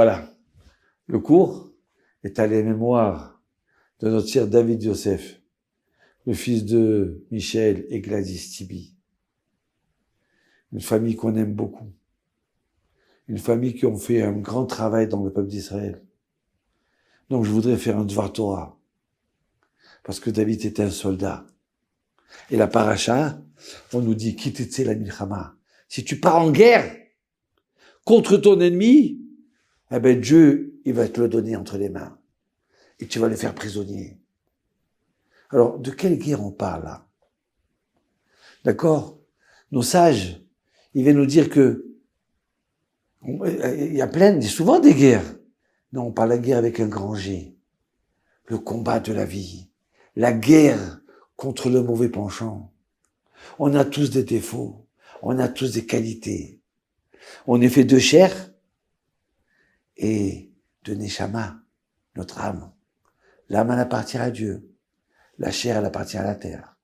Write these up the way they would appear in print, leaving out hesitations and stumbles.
Voilà. Le cours est à la mémoire de notre cher David Yosef, le fils de Michel et Gladys Tibi. Une famille qu'on aime beaucoup. Une famille qui ont fait un grand travail dans le peuple d'Israël. Donc je voudrais faire un Dvar Torah. Parce que David était un soldat. Et la paracha, on nous dit, Kitetse la milchama. Si tu pars en guerre contre ton ennemi, eh ben Dieu, il va te le donner entre les mains. Et tu vas le faire prisonnier. Alors, de quelle guerre on parle là? D'accord? Nos sages, ils viennent nous dire que il y a souvent des guerres. Non, on parle de la guerre avec un grand G. Le combat de la vie. La guerre contre le mauvais penchant. On a tous des défauts. On a tous des qualités. On est fait de chair et de neshama, notre âme. L'âme, elle appartient à Dieu. La chair, elle appartient à la terre.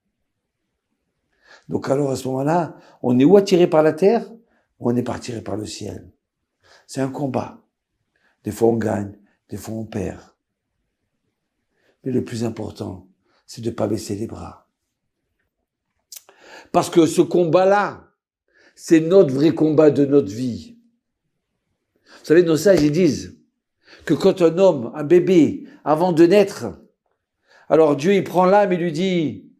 Donc alors, à ce moment-là, on est ou attiré par la terre, ou on est attiré par le ciel. C'est un combat. Des fois, on gagne. Des fois, on perd. Mais le plus important, c'est de ne pas baisser les bras. Parce que ce combat-là, c'est notre vrai combat de notre vie. Vous savez, nos sages, ils disent que quand un homme, un bébé, avant de naître, alors Dieu, il prend l'âme et lui dit,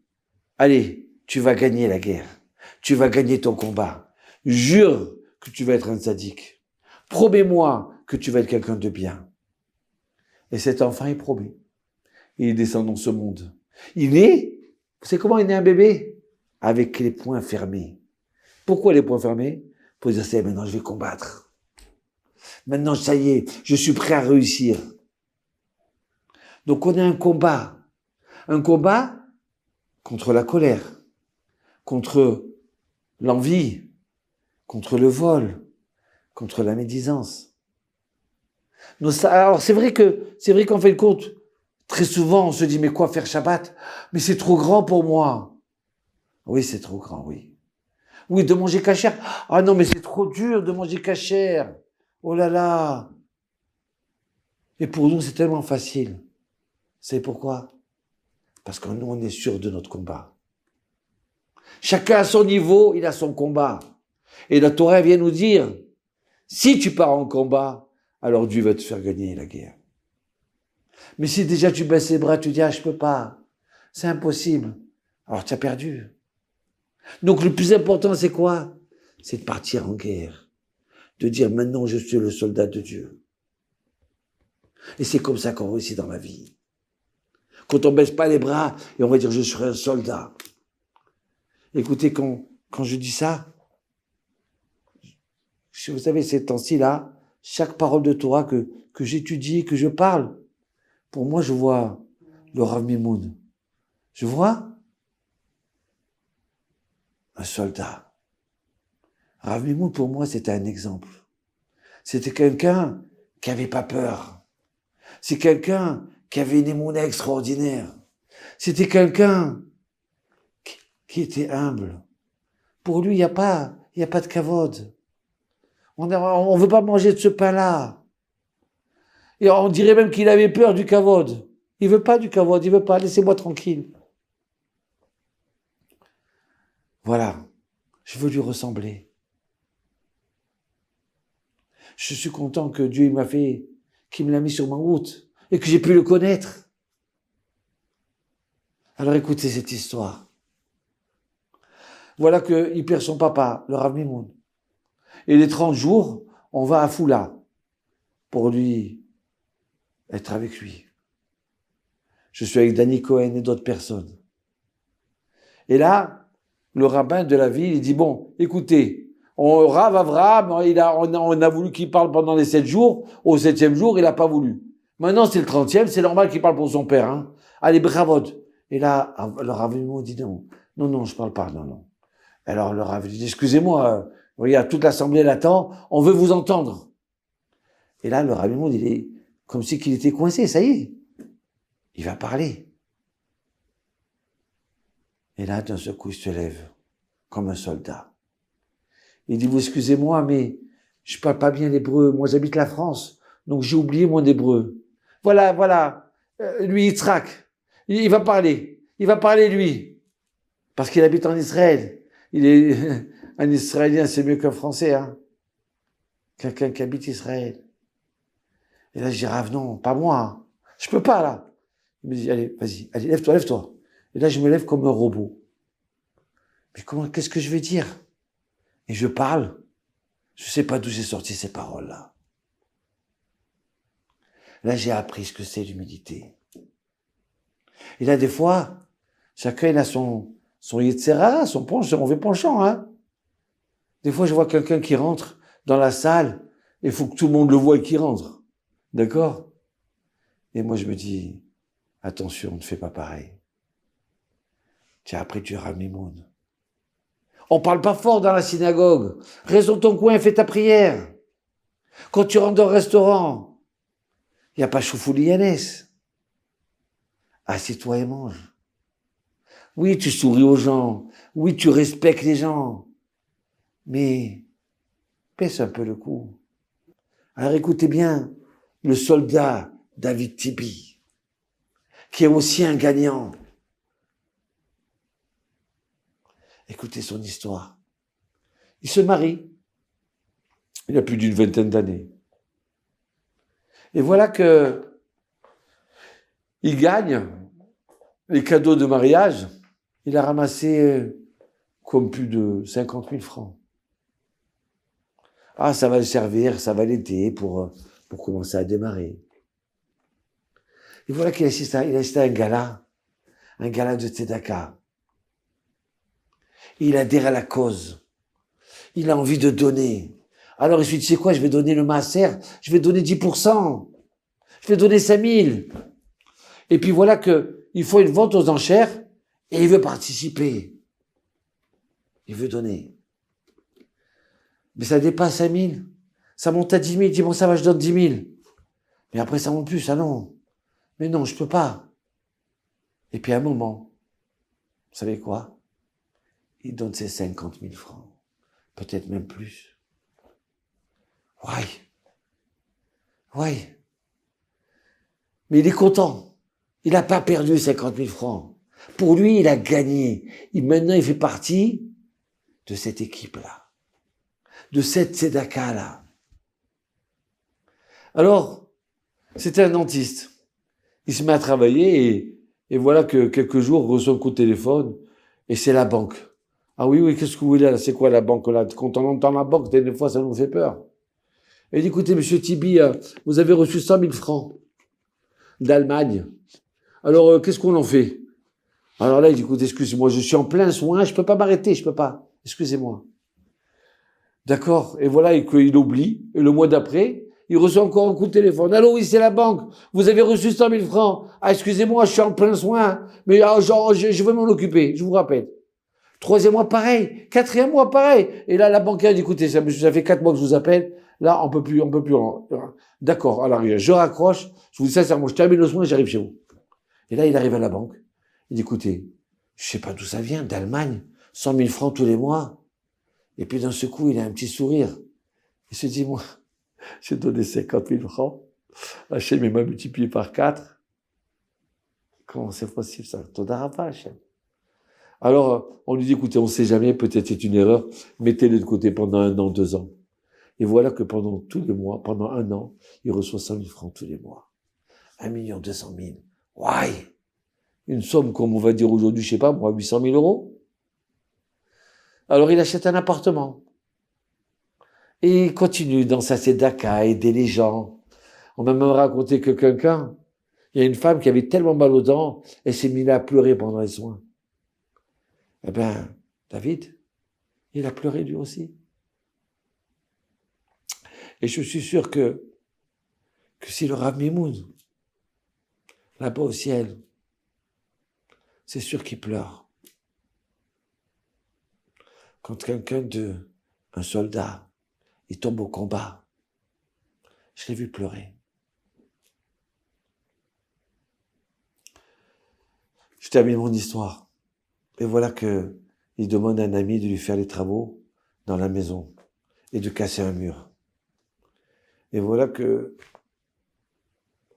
allez, tu vas gagner la guerre. Tu vas gagner ton combat. Jure que tu vas être un sadique. Promets-moi que tu vas être quelqu'un de bien. Et cet enfant est promis. Et il descend dans ce monde. Il est, vous savez comment il est un bébé? Avec les poings fermés. Pourquoi les poings fermés? Pour dire, c'est maintenant je vais combattre. Maintenant, ça y est, je suis prêt à réussir. Donc on a un combat. Un combat contre la colère, contre l'envie, contre le vol, contre la médisance. Alors c'est vrai qu'en fait le compte, très souvent on se dit mais quoi faire Shabbat? Mais c'est trop grand pour moi. Oui, c'est trop grand, oui. Oui, de manger cachère. Ah non, mais c'est trop dur de manger cachère. Oh là là. Et pour nous, c'est tellement facile. C'est pourquoi? Parce que nous, on est sûr de notre combat. Chacun à son niveau, il a son combat. Et la Torah vient nous dire, si tu pars en combat, alors Dieu va te faire gagner la guerre. Mais si déjà tu baisses les bras, tu dis, ah, je peux pas. C'est impossible. Alors tu as perdu. Donc le plus important, c'est quoi? C'est de partir en guerre. De dire, maintenant, je suis le soldat de Dieu. Et c'est comme ça qu'on réussit dans la vie. Quand on baisse pas les bras et on va dire, je serai un soldat. Écoutez, quand je dis ça, vous savez, ces temps-ci-là, chaque parole de Torah que j'étudie, que je parle, pour moi, je vois le Rav Mimoun. Je vois un soldat. Rav Mimoun, pour moi, c'était un exemple. C'était quelqu'un qui avait pas peur. C'est quelqu'un qui avait une émouna extraordinaire. C'était quelqu'un qui était humble. Pour lui, il n'y a pas de kavod. On veut pas manger de ce pain-là. Et on dirait même qu'il avait peur du kavod. Il veut pas du kavod, il veut pas. Laissez-moi tranquille. Voilà. Je veux lui ressembler. Je suis content que Dieu qu'il me l'a mis sur ma route et que j'ai pu le connaître. Alors écoutez cette histoire. Voilà qu'il perd son papa, le Rav Mimoun. Et les 30 jours, on va à Foula pour lui être avec lui. Je suis avec Danny Cohen et d'autres personnes. Et là, le rabbin de la ville, il dit, bon, écoutez, Rav Avraham, on a voulu qu'il parle pendant les 7 jours. Au 7e jour, il n'a pas voulu. Maintenant, c'est le 30e, c'est normal qu'il parle pour son père. Hein. Allez, bravode. Et là, le Rav dit, non, je parle pas, non. Alors le Rav dit, excusez-moi, regarde, toute l'assemblée l'attend, on veut vous entendre. Et là, le Rav il est comme si qu'il était coincé, ça y est. Il va parler. Et là, d'un seul coup, il se lève, comme un soldat. Il dit, vous excusez-moi, mais je parle pas bien l'hébreu. Moi, j'habite la France. Donc j'ai oublié mon hébreu. Voilà. Lui, Yitzhak, il va parler. Il va parler, lui. Parce qu'il habite en Israël. Il est un Israélien, c'est mieux qu'un Français, hein. Quelqu'un qui habite Israël. Et là, je dis, Rav, non, pas moi. Je peux pas, là. Il me dit, allez, vas-y, allez, lève-toi. Et là, je me lève comme un robot. Mais qu'est-ce que je vais dire? Et je parle. Je sais pas d'où j'ai sorti ces paroles-là. Là, j'ai appris ce que c'est l'humilité. Et là, des fois, chacun il a son Yetzera, son mauvais penchant, hein. Des fois, je vois quelqu'un qui rentre dans la salle, et il faut que tout le monde le voie et qu'il rentre. D'accord? Et moi, je me dis, attention, ne fais pas pareil. Tu as appris du Rav Mimoun. On parle pas fort dans la synagogue. Reste dans ton coin, fais ta prière. Quand tu rentres dans le restaurant, il n'y a pas Choufouli Yannès. Assieds-toi et mange. Oui, tu souris aux gens. Oui, tu respectes les gens. Mais baisse un peu le coup. Alors écoutez bien, le soldat David Tibi, qui est aussi un gagnant. Écoutez son histoire. Il se marie. Il a plus d'une vingtaine d'années. Et voilà que il gagne les cadeaux de mariage. Il a ramassé comme plus de 50 000 francs. Ah, ça va le servir, ça va l'aider pour commencer à démarrer. Et voilà qu'il assiste à un gala de Tzedaka. Il adhère à la cause. Il a envie de donner. Alors il se dit, tu sais quoi, je vais donner le maaser, je vais donner 10%. Je vais donner 5 000. Et puis voilà qu'il faut une vente aux enchères et il veut participer. Il veut donner. Mais ça dépasse 5 000. Ça monte à 10 000. Il dit, bon, ça va, je donne 10 000. Mais après, ça monte plus. Ah non. Mais non, je peux pas. Et puis à un moment, vous savez quoi? Il donne ses 50 000 francs. Peut-être même plus. Ouais. Mais il est content. Il n'a pas perdu 50 000 francs. Pour lui, il a gagné. Maintenant, il fait partie de cette équipe-là. De cette tzedaka-là. Alors, c'était un dentiste. Il se met à travailler et voilà que quelques jours, il reçoit un coup de téléphone et c'est la banque. Ah oui, qu'est-ce que vous voulez là? C'est quoi la banque là? Quand on entend la banque, des fois, ça nous fait peur. Et il dit, écoutez, monsieur Tibi, vous avez reçu 100 000 francs d'Allemagne. Alors, qu'est-ce qu'on en fait? Alors là, il dit, écoutez, excusez-moi, je suis en plein soin, je peux pas m'arrêter, je peux pas. Excusez-moi. D'accord. Et voilà, qu'il oublie. Et le mois d'après, il reçoit encore un coup de téléphone. Allô, oui, c'est la banque. Vous avez reçu 100 000 francs. Ah, excusez-moi, je suis en plein soin. Mais je vais m'en occuper, je vous rappelle. Troisième mois, pareil. Quatrième mois, pareil. Et là, la banquière dit, écoutez, ça fait 4 mois que je vous appelle. Là, on peut plus. D'accord. Alors, je raccroche. Je vous dis sincèrement, je termine le soin et j'arrive chez vous. Et là, il arrive à la banque. Il dit, écoutez, je sais pas d'où ça vient, d'Allemagne. 100 000 francs tous les mois. Et puis, d'un seul coup, il a un petit sourire. Il se dit, moi, j'ai donné 50 000 francs. Hachem, il m'a multiplié par 4. Comment c'est possible, ça? Toda Rabba, Hachem. Alors, on lui dit, écoutez, on ne sait jamais, peut-être c'est une erreur, mettez-le de côté pendant 1 an, 2 ans. Et voilà que pendant tous les mois, pendant 1 an, il reçoit 100 000 francs tous les mois. 1 200 000. Ouais! Une somme, comme on va dire aujourd'hui, je sais pas, moi, 800 000 euros. Alors, il achète un appartement. Et il continue dans sa tzedaka à aider les gens. On m'a même raconté que il y a une femme qui avait tellement mal aux dents, elle s'est mise à pleurer pendant les soins. Eh ben, David, il a pleuré lui aussi. Et je suis sûr que si le Rav Mimoun, là-bas au ciel, c'est sûr qu'il pleure. Quand un soldat, il tombe au combat, je l'ai vu pleurer. Je termine mon histoire. Et voilà que il demande à un ami de lui faire les travaux dans la maison et de casser un mur. Et voilà que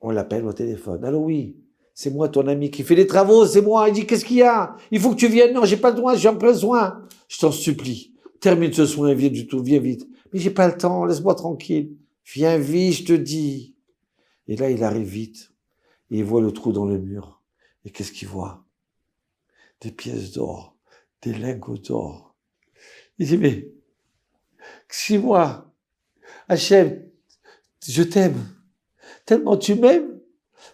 On l'appelle au téléphone. Alors oui, c'est moi ton ami qui fait les travaux, c'est moi. Il dit, qu'est-ce qu'il y a? Il faut que tu viennes. Non, j'ai pas le droit, j'ai en plein soin. Je t'en supplie. Termine ce soin, viens du tout, viens vite. Mais j'ai pas le temps, laisse-moi tranquille. Viens vite, je te dis. Et là, il arrive vite. Et il voit le trou dans le mur. Et qu'est-ce qu'il voit? Des pièces d'or, des lingots d'or. Il dit, mais, si moi, Hachem, je t'aime, tellement tu m'aimes,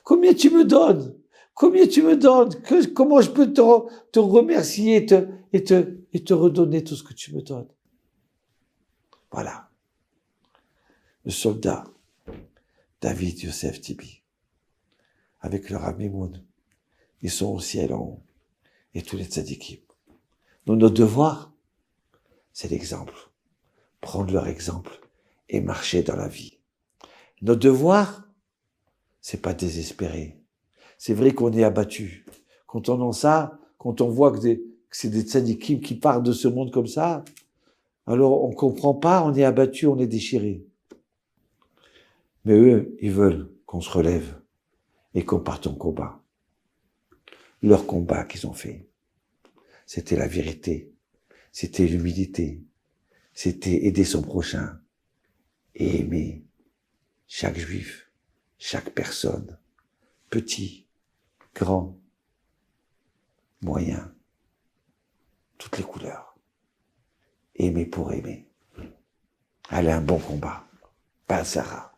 combien tu me donnes? Combien tu me donnes? Comment je peux te remercier et te redonner tout ce que tu me donnes? Voilà. Le soldat, David Yosef Tibi, avec le Rav Mimoun, ils sont au ciel en haut, et tous les tzadikim. Donc notre devoir, c'est l'exemple. Prendre leur exemple et marcher dans la vie. Notre devoir, c'est pas désespérer. C'est vrai qu'on est abattu. Quand on entend ça, quand on voit que c'est des tzadikim qui partent de ce monde comme ça, alors on comprend pas, on est abattu, on est déchiré. Mais eux, ils veulent qu'on se relève et qu'on parte en combat. Leur combat qu'ils ont fait, c'était la vérité, c'était l'humilité, c'était aider son prochain et aimer chaque juif, chaque personne, petit, grand, moyen, toutes les couleurs. Aimer pour aimer. Allez, un bon combat. Pas Sarah.